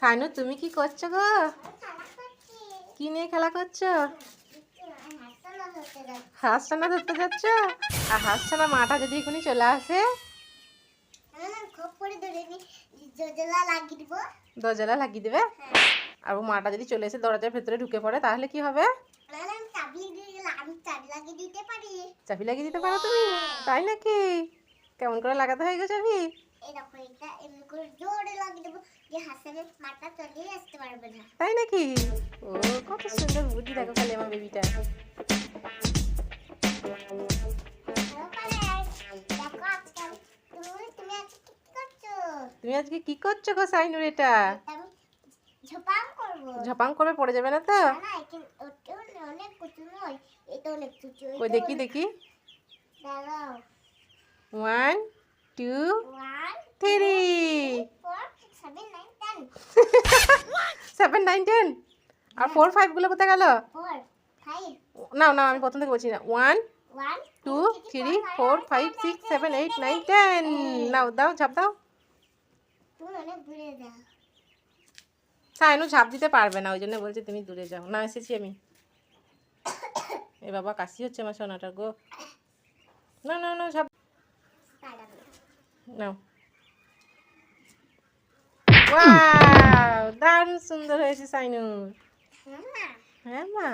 সাইনু তুমি কি করছো গো? কি নিয়ে খেলা করছো? হাঁসছানা ধরতে যাচ্ছ? আর হাঁসছানা মাটা যদি এখনই চলে আসে, দরজা লাগিয়ে দেবে। আর ও মাটা যদি চলে এসে দরজার ভেতরে ঢুকে পড়ে তাহলে কি হবে? চাবি লাগিয়ে দিতে পারো তুমি? তাই নাকি? কেমন করে লাগাতে হয় গো চাবি? তাই নাকি? ও কত সুন্দর বুদ্ধি, দেখো খালি আমার বেবিটা। তুমি আজকে কি করছো গো সাইনুর? এটা ঝপাং করে পড়ে যাবে না তো? ওই দেখি দেখি। 1 2 3 7 9 10 আর 4 5 গুলো কোথায় গেল? না না, আমি প্রথম থেকে বলছি না। 1 2 3 4 5 6 7 8 9 10 নাও দাও, ঝাঁপ দাও। সাইনু ঝাঁপ দিতে পারবে না, ওই জন্য বলছে তুমি দূরে যাও। না, এসেছি আমি। এ বাবা, কাশি হচ্ছে আমার সোনাটার গো। না না না, ঝাঁপ নাও। ওয়াও, দারুণ সুন্দর হয়েছে সাইনু। হ্যাঁ মা,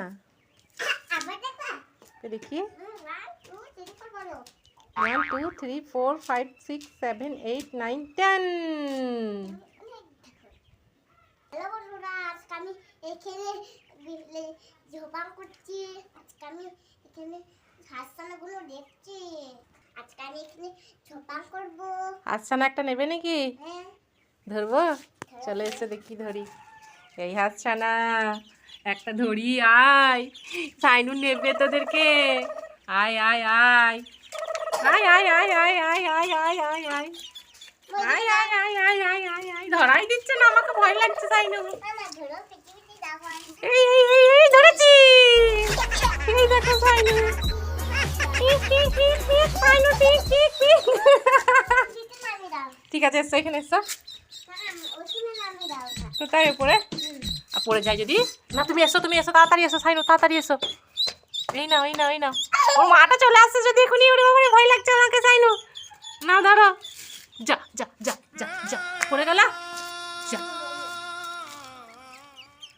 দেখি। 1 2 3 4 5 6 7 8 9 10। হ্যালো বন্ধুরা, আজকে আমি এখানে ঝোপাং করছি। আজকে আমি এখানে হাঁসছানাগুলো দেখছি। আজকে আমি এখানে ঝোপাং করব। হাঁসছানা একটা নেবে নাকি? হ্যাঁ, ধরবো? চলে এসে দেখি ধরি। এই হাঁসছানা একটা ধরি। আয় সাইনু নেবে তোদেরকে। আয় আয় আয় আয় আয় আয় আয় আয় আয় আয় আয় আয় আয় আয় আয় আয় আয় আয় আয়। ধরাই দিচ্ছে না, আমাকে ভয় লাগছে সাইনু। এই এই এই এই ধরেছি। এই দেখো সাইনু। সাইনু ঠিক আছে, এসো এখানে এসো। কোথায় উপরে? আর পড়ে যায় যদি? না, তুমি এসো, তুমি এসো, তাড়াতাড়ি এসো সাইনু, তাড়াতাড়ি এসো। এই নাও এই নাও এই নাও। ওর মাটা চলে আসছে যদি এখনই। ওরে বাবা, ভয় লাগছে আমাকে সাইনু। নাও ধরো। যা যা যা যা যা, পড়ে গেল। যা।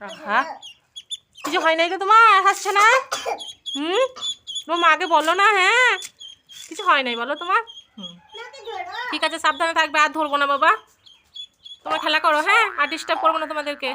আহা, কিছু হয় নাই তো তোমার? হাসছে না? তোমার মাকে বলো না। হ্যাঁ, কিছু হয় নাই বলো তোমার। ঠিক আছে, সাবধানে থাকবে। আর ধরবো না বাবা, তোমরা খেলা করো। হ্যাঁ, আর ডিস্টার্ব করবো না তোমাদেরকে।